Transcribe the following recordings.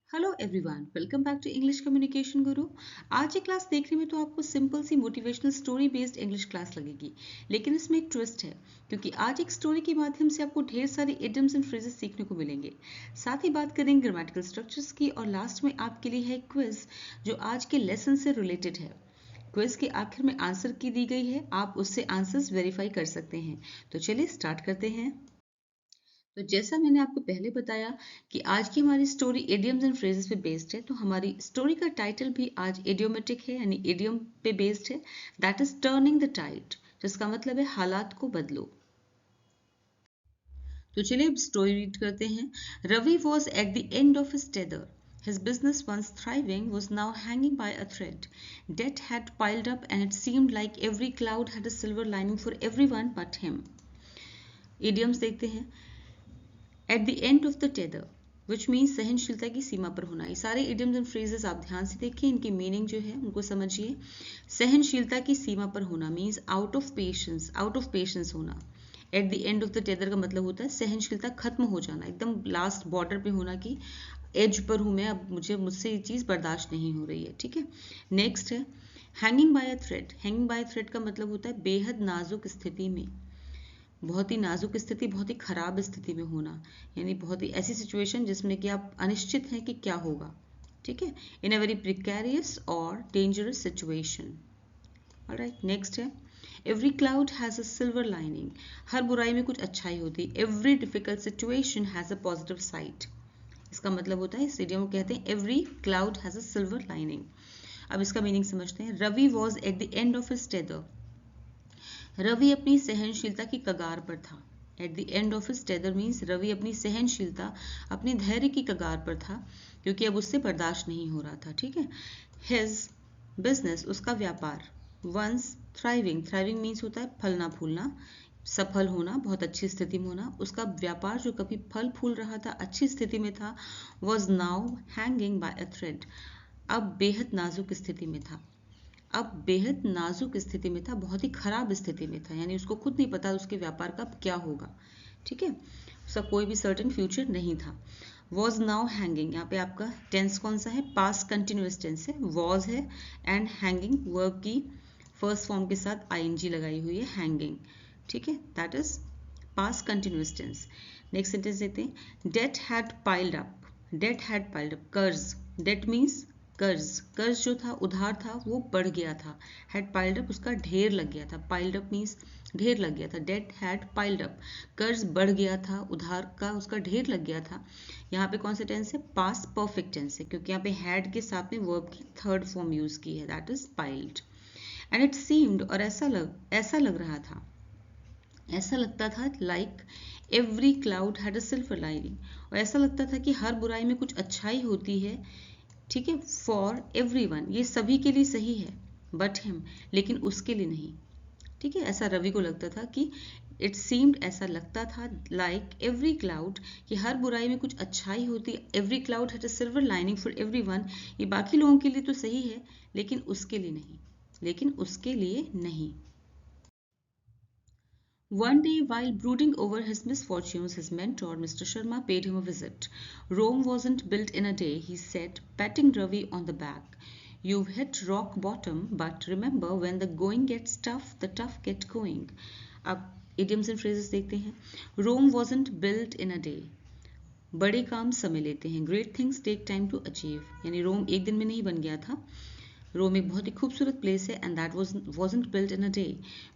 Hello everyone, welcome back to English communication Guru. आज ये class देखने में तो आपको सिंपल सी motivational story based English class लगेगी, लेकिन इसमें एक ट्विस्ट है क्योंकि आज एक स्टोरी के माध्यम से आपको ढेर सारे इडियम्स एंड फ्रेजेस सीखने को मिलेंगे। साथ ही बात करेंगे ग्रामेटिकल स्ट्रक्चर्स की और लास्ट में आपके लिए है क्विज जो आज के लेसन से रिलेटेड है। क्विज के आखिर में आंसर की दी गई है, आप उससे आंसर्स वेरीफाई कर सकते हैं। तो चलिए स्टार्ट करते हैं। तो जैसा मैंने आपको पहले बताया कि आज की हमारी स्टोरी इडियम्स एंड फ्रेजेस पे बेस्ड है, तो हमारी स्टोरी का टाइटल भी आज इडियोमेटिक है, यानी इडियम पे बेस्ड है। That is turning the tide, जिसका मतलब है हालात को बदलो। तो चलिए अब स्टोरी रीड करते हैं। Ravi was at the end of his tether. His business, once thriving, was now hanging by a thread. Debt had piled up, and it seemed like every cloud had a silver lining for everyone but him. Idioms देखते हैं। Eight the end of the tether, which means सहनशीलता की सीमा पर होना। ये सारे idioms and phrases आप ध्यान से देखिए, इनकी मीनिंग जो है उनको समझिए। सहनशीलता की सीमा पर होना मीन्स आउट ऑफ पेशेंस होना। Eight the end of the tether का मतलब होता है सहनशीलता खत्म हो जाना, एकदम लास्ट बॉर्डर पे होना कि एज पर हूं मैं, अब मुझसे ये चीज़ बर्दाश्त नहीं हो रही है। ठीक है, नेक्स्ट है hanging by a thread. Hanging by a thread का मतलब होता है बेहद नाजुक स्थिति में, बहुत ही नाजुक स्थिति, बहुत ही खराब स्थिति में होना, यानी बहुत ही ऐसी सिचुएशन जिसमें कि आप अनिश्चित हैं कि क्या होगा। ठीक है, इन अ वेरी प्रिकेरियस और डेंजरस सिचुएशन। ऑलराइट, नेक्स्ट है every cloud has a silver lining. हर बुराई में कुछ अच्छाई होती है। Every difficult situation has a positive side. इसका मतलब होता है, इस इडियम को कहते हैं every cloud has a silver lining. अब इसका मीनिंग समझते हैं। Ravi was at the end of his tether. Ravi अपनी सहनशीलता की कगार पर था। Eight the end of his tether means Ravi अपनी सहनशीलता, अपने धैर्य की कगार पर था, क्योंकि अब उससे बर्दाश्त नहीं हो रहा था। ठीक है, हिज बिजनेस, उसका व्यापार, वंस थ्राइविंग, थ्राइविंग मीन्स होता है फलना फूलना, सफल होना, बहुत अच्छी स्थिति में होना। उसका व्यापार जो कभी फल फूल रहा था, अच्छी स्थिति में था, was now hanging by a thread, अब बेहद नाजुक स्थिति में था। अब बेहद नाजुक स्थिति में था, बहुत ही खराब स्थिति में था, यानी उसको खुद नहीं पता उसके व्यापार का क्या होगा। ठीक है, उसका कोई भी सर्टेन फ्यूचर नहीं था। वॉज नाउ हैंगिंग, यहाँ पे आपका टेंस कौन सा है? पास्ट कंटिन्यूअस टेंस है, वॉज है, एंड हैंगिंग वर्ब की फर्स्ट फॉर्म के साथ आईएनजी लगाई हुई है, हैंगिंग। ठीक है, that is past continuous tense. Next sentence देते हैं। Debt had piled up. Debt had piled up, कर्ज। डेट मीन्स कर्ज, कर्ज जो था, उधार था, वो बढ़ गया था। हैड पाइल्ड अप, उसका ढेर लग गया था। पाइल्ड अप मीन्स ढेर लग गया था। डेट हैड पाइल्ड अप, कर्ज बढ़ गया था, उधार का उसका ढेर लग गया था। यहाँ पे कौन सा टेंस है? पास्ट परफेक्ट टेंस है, क्योंकि यहाँ पे हैड के साथ में वर्ब की थर्ड फॉर्म यूज की है, that is piled. And it seemed, और ऐसा लग रहा था, ऐसा लगता था, like every cloud had a silver lining, और ऐसा लगता था कि हर बुराई में कुछ अच्छाई होती है। ठीक है, फॉर एवरीवन, ये सभी के लिए सही है, बट हिम, लेकिन उसके लिए नहीं। ठीक है, ऐसा रवि को लगता था कि इट सीम्ड, ऐसा लगता था, लाइक एवरी क्लाउड, कि हर बुराई में कुछ अच्छाई होती। Every cloud had a silver lining for everyone, ये बाकी लोगों के लिए तो सही है, लेकिन उसके लिए नहीं, लेकिन उसके लिए नहीं। One day, while brooding over his misfortunes, his mentor, Mr. Sharma, paid him a visit. Rome wasn't built in a day, he said, patting Ravi on the back. You've hit rock bottom, but remember, when the going gets tough, the tough get going. अब idioms and phrases देखते हैं। Rome wasn't built in a day. बड़े काम समय लेते हैं। Great things take time to achieve. यानी रोम एक दिन में नहीं बन गया था। रोम एक बहुत ही खूबसूरत प्लेस है, and that wasn't built in a day.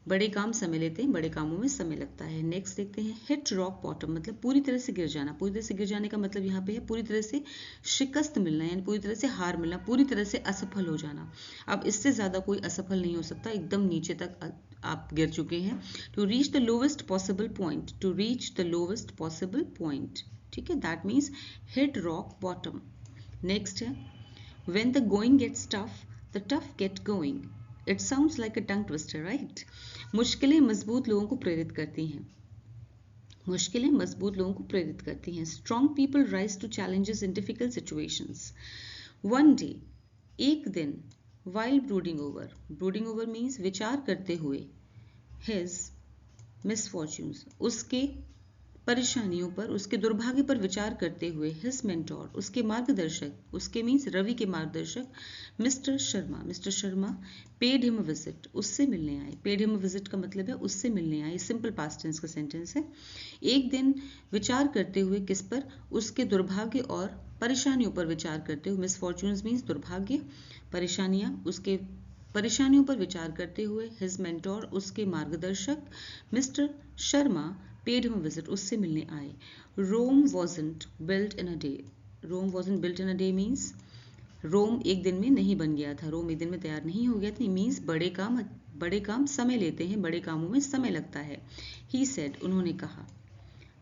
बड़े काम समय लेते हैं, बड़े कामों में समय लगता है। नेक्स्ट देखते हैं। हिट रॉक बॉटम मतलब पूरी तरह से गिर जाना। पूरी तरह से गिर जाने का मतलब यहाँ पे है पूरी तरह से शिकस्त मिलना, यानी पूरी तरह से हार मिलना, पूरी तरह से असफल हो जाना। अब इससे ज़्यादा कोई असफल नहीं हो सकता, एकदम नीचे तक आप गिर चुके हैं। To reach the lowest possible point, to reach the lowest possible point. ठीक है, that means hit rock bottom. Next है when the going gets tough, the tough get going. It sounds like a tongue twister, right? मुश्किलें मजबूत लोगों को प्रेरित करती हैं। मुश्किलें मजबूत लोगों को प्रेरित करती हैं। Strong people rise to challenges in difficult situations. One day, एक दिन, while brooding over means विचार करते हुए, his misfortunes, उसके परेशानियों पर, उसके दुर्भाग्य पर विचार करते हुए हिज मेंटोर, उसके मार्गदर्शक, उसके मीन्स रवि के मार्गदर्शक, mister Sharma paid him visit, उससे मिलने आए। पेड हिम विजिट का मतलब है उससे मिलने आए, सिंपल पास्ट टेंस का सेंटेंस है। एक दिन विचार करते हुए किस पर, उसके दुर्भाग्य और परेशानियों पर विचार करते हुए, मिसफॉर्च्यून्स मीन्स दुर्भाग्य, परेशानियां, उसके परेशानियों पर विचार करते हुए हिज मेंटोर, उसके मार्गदर्शक, mister Sharma paid him visit, उससे मिलने आए। Rome wasn't built in a day, Rome wasn't built in a day means Rome एक दिन में नहीं बन गया था, रोम एक दिन में तैयार नहीं हो गया था। मीन्स बड़े काम समय लेते हैं, बड़े कामों में समय लगता है। ही सेड, उन्होंने कहा,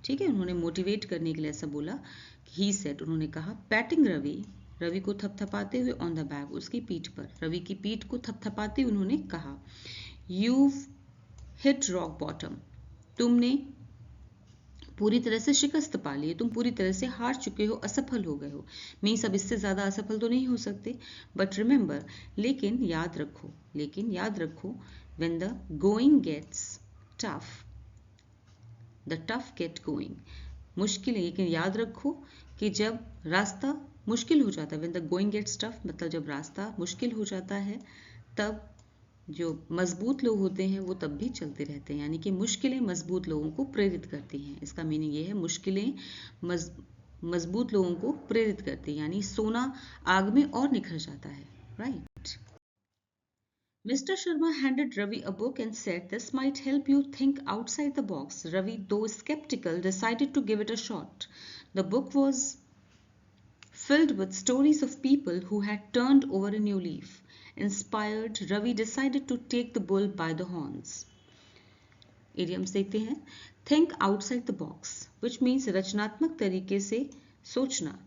ठीक है, उन्होंने मोटिवेट करने के लिए ऐसा बोला। ही सेड, उन्होंने कहा, पैटिंग रवि, रवि को थपथपाते हुए, ऑन द बैक, उसकी पीठ पर, रवि की पीठ को थपथपाते हुए उन्होंने कहा, यू हिट रॉक बॉटम, तुमने पूरी तरह से शिकस्त पा ली है, तुम पूरी तरह से हार चुके हो, असफल हो गए हो। मीन्स अब इससे ज्यादा असफल तो नहीं हो सकते। बट रिमेंबर, लेकिन याद रखो, when the going gets tough, the tough get going, मुश्किल है, लेकिन याद रखो कि जब रास्ता मुश्किल हो जाता है, when the going gets tough, मतलब जब रास्ता मुश्किल हो जाता है, तब जो मजबूत लोग होते हैं वो तब भी चलते रहते हैं। यानी कि मुश्किलें मजबूत लोगों को प्रेरित करती हैं। इसका मीनिंग ये है, मुश्किलें मजबूत लोगों को प्रेरित करती हैं, यानी सोना आग में और निखर जाता है, right. Mr. Sharma handed Ravi a book and said, "This might help you think outside the box." Ravi, though skeptical, decided to give it a shot. The book was filled with stories of people who had turned over a new leaf. Inspired, Ravi decided to take the bull by the horns. Idioms देखते हैं। Think outside the box, which means रचनात्मक तरीके से सोचना।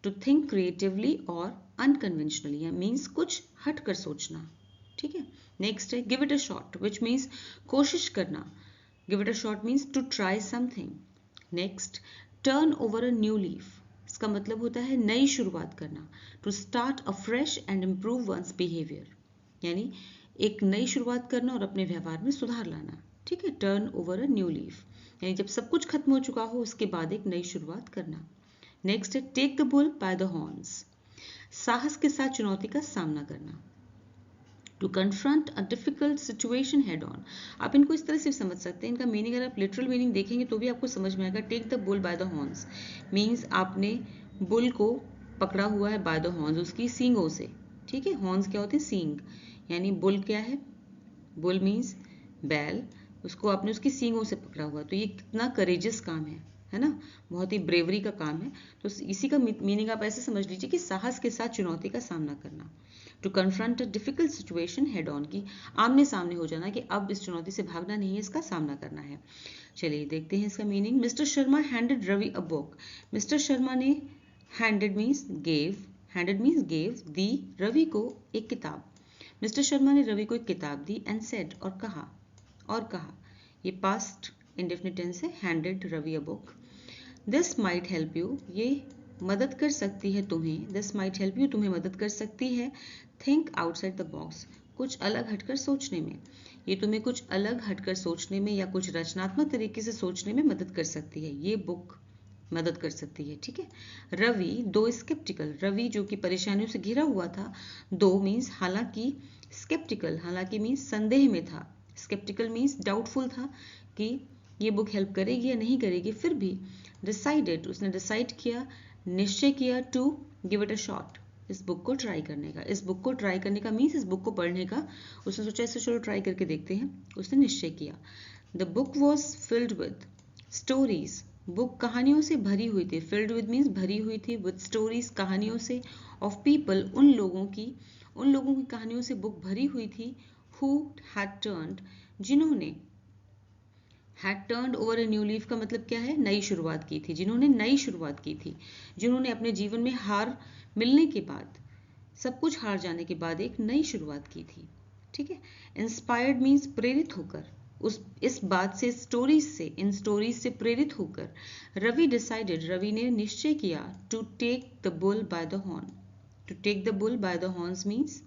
To think creatively or unconventionally, means कुछ हटकर सोचना, ठीक है। नेक्स्ट है give it a shot, which means कोशिश करना। Give it a shot means to try something. Next turn over a new leaf, इसका मतलब होता है नई शुरुआत करना। To start afresh and improve one's behavior, यानी एक नई शुरुआत करना और अपने व्यवहार में सुधार लाना, ठीक है। Turn over a new leaf, यानी जब सब कुछ खत्म हो चुका हो उसके बाद एक नई शुरुआत करना। नेक्स्ट है take the bull by the horns, साहस के साथ चुनौती का सामना करना। To confront a difficult situation head on, आप इनको इस तरह से समझ सकते हैं। इनका मीनिंग अगर आप लिटरल मीनिंग देखेंगे तो भी आपको समझ में आएगा। Take the bull by the horns means आपने बुल को पकड़ा हुआ है बाय द हॉर्न्स, उसकी सींगों से, ठीक है। हॉर्न्स क्या होते हैं, सींग, यानी बुल क्या है, बुल मीन्स बैल, उसको आपने उसकी सींगों से पकड़ा हुआ। तो ये कितना करेजियस काम है ना, बहुत ही ब्रेवरी का काम है। तो इसी का मीनिंग आप ऐसे समझ लीजिए कि साहस के साथ चुनौती का सामना करना। To confront a difficult situation head on, की आमने सामने हो जाना, कि अब इस चुनौती से भागना नहीं है, इसका सामना करना है। चलिए देखते हैं इसका meaning. Mr Sharma handed Ravi a book, Mr Sharma ने हैंडेड मीन्स गेव दी रवि को एक किताब। मिस्टर शर्मा ने रवि को एक किताब दी एंड सेड, और कहा, ये पास्ट इंडेफिनिट टेंस है, handed Ravi a book. This might help you, ये मदद कर सकती है तुम्हें, दिस माइट हेल्प यू, तुम्हें मदद कर सकती है। थिंक आउटसाइड द बॉक्स, कुछ अलग हटकर सोचने में, ये तुम्हें कुछ अलग हटकर सोचने में या कुछ रचनात्मक तरीके से सोचने में मदद कर सकती है, ये बुक मदद कर सकती है, ठीक है। रवि दो स्केप्टिकल, रवि जो कि परेशानियों से घिरा हुआ था, दो मीन्स हालांकि, स्केप्टिकल हालांकि मीन्स संदेह में था, स्केप्टिकल मीन्स डाउटफुल था कि ये बुक हेल्प करेगी या नहीं करेगी, फिर भी डिसाइडेड, उसने डिसाइड किया, निश्चय किया, to give it a shot, इस बुक को ट्राई करने का। इस बुक को ट्राई करने का मीन्स इस बुक को पढ़ने का, उसने सोचा इसे चलो ट्राई करके देखते हैं, उसने निश्चय किया। The book was filled with stories, book कहानियों से भरी हुई थी, फिल्ड विद मीन्स भरी हुई थी, विद स्टोरीज कहानियों से, ऑफ पीपल उन लोगों की कहानियों से बुक भरी हुई थी, हु हैड टर्न्ड, जिन्होंने, had turned over a new leaf का मतलब क्या है, नई शुरुआत की थी, जिन्होंने नई शुरुआत की थी, जिन्होंने अपने जीवन में हार मिलने के बाद, सब कुछ हार जाने के बाद एक नई शुरुआत की थी, ठीक है। इंस्पायर्ड मीन्स प्रेरित होकर, इस बात से, इन स्टोरीज से प्रेरित होकर, रवि डिसाइडेड, रवि ने निश्चय किया, to take the bull by the horn, to take the bull by the horns means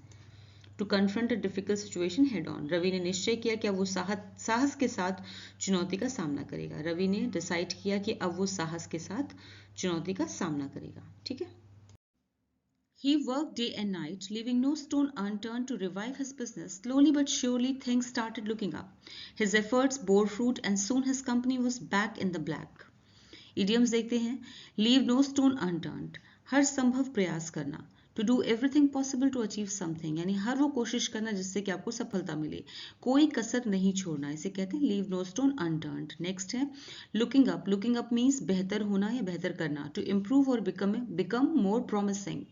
to confront a difficult situation head on. Ravi ने निश्चय किया कि अब वो साहस के साथ चुनौती का सामना करेगा. रवि ने डिसाइड किया कि अब वो साहस के साथ चुनौती का सामना करेगा. ठीक है. He worked day and night, leaving no stone unturned to revive his business. Slowly but surely, things started looking up. His efforts bore fruit, and soon his company was back in the black. Idioms देखते हैं. Leave no stone unturned. हर संभव प्रयास करना. To do everything possible to achieve something. यानी हर वो कोशिश करना जिससे कि आपको सफलता मिले. कोई कसर नहीं छोड़ना. इसे कहते हैं leave no stone unturned. Next है looking up. Looking up means बेहतर होना या बेहतर करना. To improve or become more promising.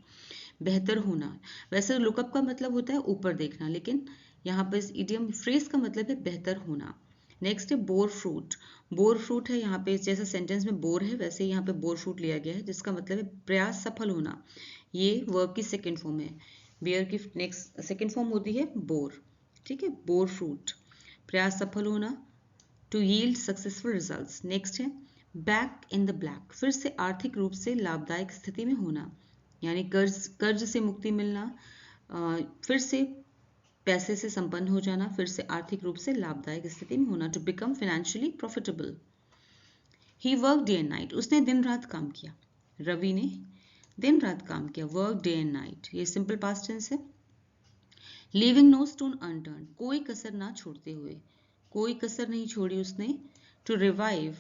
बेहतर होना. वैसे लुकअप का मतलब होता है ऊपर देखना, लेकिन यहाँ पर इस इडियम फ्रेज का मतलब है बेहतर होना. नेक्स्ट है बोर फ्रूट. बोर फ्रूट है यहाँ पे, जैसा सेंटेंस में बोर है वैसे यहाँ पे बोर फ्रूट लिया गया है, जिसका मतलब है प्रयास सफल होना. ये वर्ब की सेकेंड फॉर्म है. बेयर की नेक्स्ट सेकेंड फॉर्म होती है बोर. ठीक है. बोर फ्रूट, प्रयास सफल होना. To yield successful results. Next है बैक इन द ब्लैक. फिर से आर्थिक रूप से लाभदायक स्थिति में होना, यानी कर्ज से मुक्ति मिलना, फिर से पैसे से संपन्न हो जाना, फिर से आर्थिक रूप से लाभदायक स्थिति में होना. To become financially profitable. He work day and night. उसने दिन रात काम किया. रवि ने दिन रात काम किया. वर्क डे एंड नाइट, ये सिंपल पास्ट टेंस है. Leaving no stone unturned. कोई कसर ना छोड़ते हुए, कोई कसर नहीं छोड़ी उसने. To revive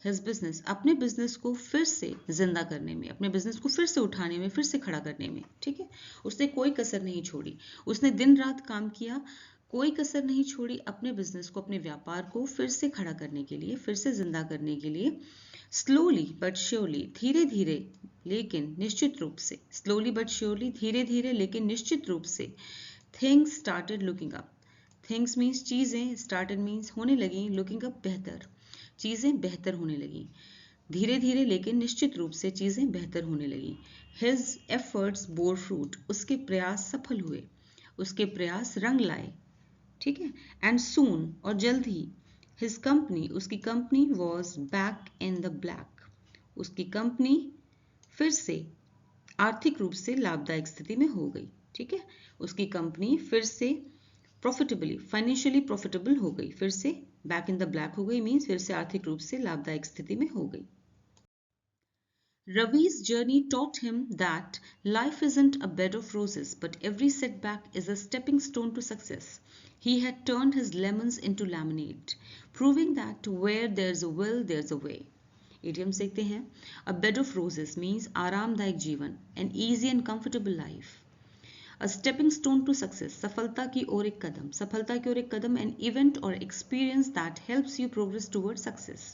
his business. अपने बिजनेस को फिर से जिंदा करने में, अपने बिजनेस को फिर से उठाने में, फिर से खड़ा करने में. ठीक है. उसने कोई कसर नहीं छोड़ी. उसने दिन रात काम किया, कोई कसर नहीं छोड़ी अपने बिजनेस को, अपने व्यापार को फिर से खड़ा करने के लिए, फिर से जिंदा करने के लिए. Slowly but surely. धीरे धीरे लेकिन निश्चित रूप से. स्लोली बट श्योरली, धीरे धीरे लेकिन निश्चित रूप से. Things started looking up. Things means चीजें, स्टार्टेड मीन्स होने लगी, लुकिंग अप बेहतर, चीजें बेहतर होने लगी. धीरे धीरे लेकिन निश्चित रूप से चीजें बेहतर होने लगी. His efforts bore fruit. उसके प्रयास सफल हुए, उसके प्रयास रंग लाए. ठीक है. एंड सून, और जल्द ही. हिज कंपनी, उसकी company was back in the black. उसकी कंपनी फिर से आर्थिक रूप से लाभदायक स्थिति में हो गई. ठीक है. उसकी कंपनी फिर से प्रॉफिटेबली, फाइनेंशियली प्रॉफिटेबल हो गई. फिर से बैक इन द ब्लैक हो गई मीन्स फिर से आर्थिक रूप से लाभदायक स्थिति में हो गई. Ravi's journey taught him that life isn't a bed of roses, but every setback is a stepping stone to success. He had turned his lemons into lemonade, proving that where there's a will, there's a way. Idiom देखते हैं. A bed of roses means आरामदायक जीवन, an easy and comfortable life. A stepping stone to success, सफलता की ओर एक कदम, सफलता की ओर एक कदम. An event or experience that helps you progress towards success.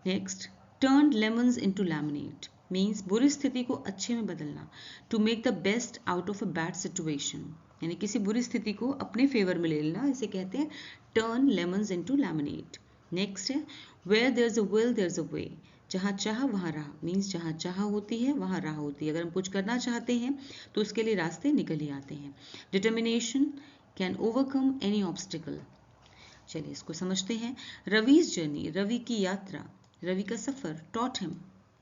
Next, turned lemons into lemonade means बुरी स्थिति को अच्छे में बदलना. To make the best out of a bad situation, यानी किसी बुरी स्थिति को अपने फेवर में ले लेना, इसे कहते हैं turn lemons into lemonade. Next है where there's a will there's a way. जहाँ चाह वहाँ राह मीन्स जहाँ चाह होती है वहाँ राह होती है. अगर हम कुछ करना चाहते हैं तो उसके लिए रास्ते निकल ही आते हैं. Determination can overcome any obstacle. चलिए इसको समझते हैं. रवीज जर्नी, रवि की यात्रा, रवि का सफर. टॉट हिम,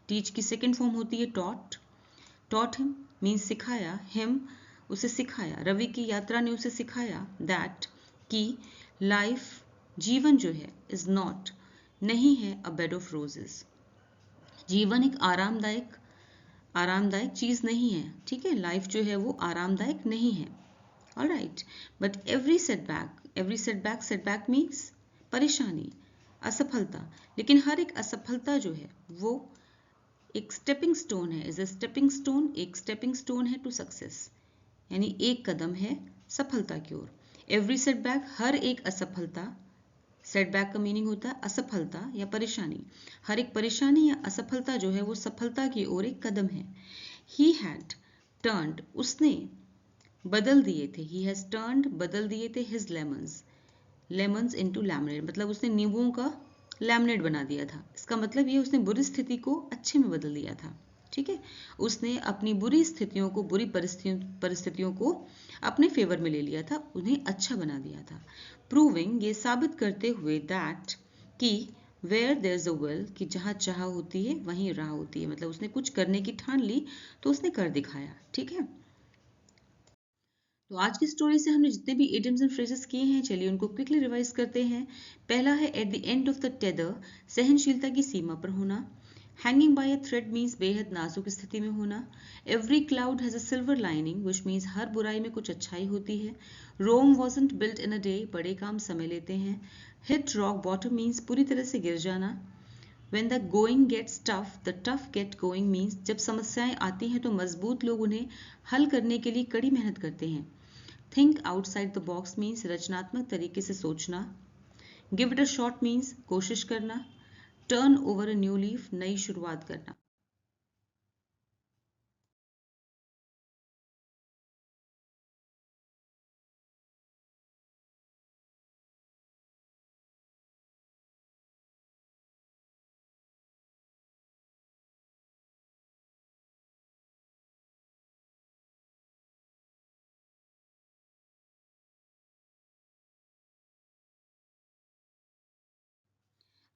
टीच की सेकेंड फॉर्म होती है टॉट. टॉट हिम मीन्स सिखाया, हिम उसे सिखाया, रवि की यात्रा ने उसे सिखाया. दैट कि लाइफ जीवन जो है इज नॉट नहीं है अ बेड ऑफ रोजेस. जीवन एक आरामदायक चीज नहीं है. ठीक है. लाइफ जो है वो आरामदायक नहीं है. Alright. But every setback, setback means परेशानी, असफलता. लेकिन हर एक असफलता जो है वो एक स्टेपिंग स्टोन है. इज अ स्टेपिंग स्टोन, एक स्टेपिंग स्टोन है टू सक्सेस, यानी एक कदम है सफलता की ओर. एवरी सेटबैक, हर एक असफलता. सेटबैक का मीनिंग होता है असफलता या परेशानी. हर एक परेशानी या असफलता जो है वो सफलता की ओर एक कदम है. ही हैड टर्न्ड, उसने बदल दिए थे. ही हैज टर्न्ड, बदल दिए थे. हिज लेमन्स इनटू लैमिनेट, मतलब उसने नींबुओं का लैमिनेट बना दिया था. इसका मतलब ये उसने बुरी स्थिति को अच्छे में बदल दिया था. ठीक है. उसने अपनी बुरी स्थितियों को, बुरी परिस्थितियों को अपने फेवर में ले लिया था, उन्हें अच्छा बना दिया था. प्रूविंग, ये साबित करते हुए. दैट कि where there is a will, कि जहाँ चाह होती है वहीं राह होती है. मतलब उसने कुछ करने की ठान ली तो उसने कर दिखाया. ठीक है. तो आज की स्टोरी से हमने जितने भी इडियम्स एंड फ्रेजेस किए हैं, चलिए उनको क्विकली रिवाइज करते हैं। पहला है at the end of the tether, सहनशीलता की सीमा पर होना। Hanging by a thread means बेहद नाजुक स्थिति में होना। Every cloud has a silver lining which means हर बुराई में कुछ अच्छाई होती है। Rome wasn't built in a day, बड़े काम समय लेते हैं। हिट रॉक बॉटम मीन्स पूरी तरह से गिर जाना। When the going gets tough, the tough get going means जब समस्याएं आती हैं तो मजबूत लोग उन्हें हल करने के लिए कड़ी मेहनत करते हैं। Think outside the box means रचनात्मक तरीके से सोचना। Give it a shot means कोशिश करना। Turn over a new leaf, नई शुरुआत करना।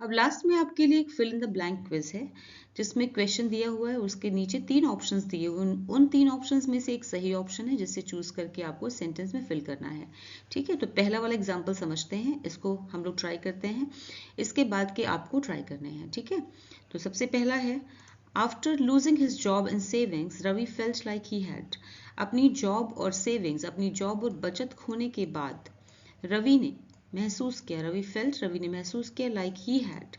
अब लास्ट में आपके लिए एक fill in the blank quiz है, जिसमें क्वेश्चन दिया हुआ है, उसके नीचे 3 ऑप्शंस दिए हुए हैं। उन 3 ऑप्शंस में से एक सही ऑप्शन है जिसे चूज करके आपको सेंटेंस में फिल करना है। ठीक है, तो पहला वाला एग्जाम्पल समझते हैं, इसको हम लोग ट्राई करते हैं, इसके बाद के आपको ट्राई करने हैं। ठीक है, तो सबसे पहला है, after losing his job in savings Ravi felt like he had. अपनी जॉब और सेविंग्स, अपनी जॉब और बचत खोने के बाद रवि ने महसूस किया, रवि फेल्ट, रवि ने महसूस किया, लाइक ही हैड,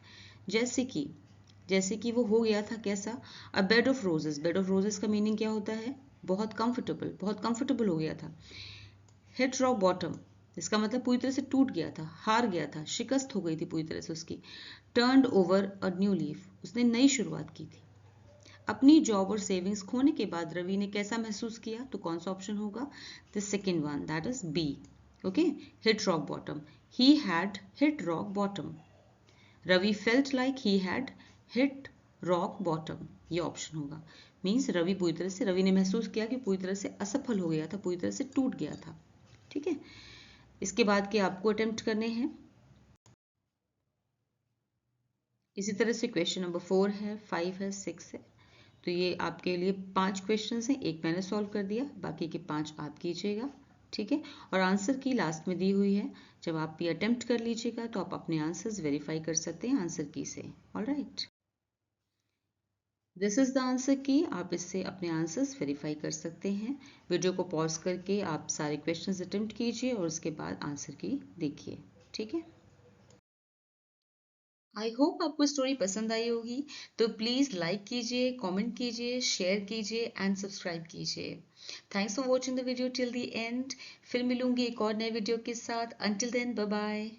जैसे कि वो हो गया था कैसा, a bed of roses. Bed of roses का मीनिंग क्या होता है, बहुत कंफर्टेबल हो गया था। हिट रॉक बॉटम, इसका मतलब पूरी तरह से टूट गया था, हार गया था, शिकस्त हो गई थी पूरी तरह से उसकी। Turned over a new leaf, उसने नई शुरुआत की थी। अपनी जॉब और सेविंग्स खोने के बाद रवि ने कैसा महसूस किया, तो कौन सा ऑप्शन होगा, the second one, that is B. Okay, hit rock bottom, he had hit rock bottom. Ravi felt like he had hit rock bottom, ये ऑप्शन होगा। मीन्स रवि ने महसूस किया कि पूरी तरह से असफल हो गया था, पूरी तरह से टूट गया था। ठीक है, इसके बाद के आपको अटेम्प्ट करने हैं। इसी तरह से क्वेश्चन नंबर 4 है, 5 है, 6 है। तो ये आपके लिए 5 क्वेश्चन हैं, एक मैंने सॉल्व कर दिया, बाकी के 5 आप कीजिएगा। ठीक है, और आंसर की लास्ट में दी हुई है, जब आप ये अटेम्प्ट कर लीजिएगा तो आप अपने आंसर्स वेरीफाई कर सकते हैं आंसर की से। Alright, this is the answer की, आप इससे अपने आंसर्स वेरीफाई कर सकते हैं। वीडियो को पॉज करके आप सारे क्वेश्चंस अटेम्प्ट कीजिए और उसके बाद आंसर की देखिए। ठीक है, आई होप आपको स्टोरी पसंद आई होगी, तो प्लीज़ लाइक कीजिए, कमेंट कीजिए, शेयर कीजिए एंड सब्सक्राइब कीजिए। Thanks for watching the video till the end. फिर मिलूंगी एक और नए वीडियो के साथ। Until then, bye bye.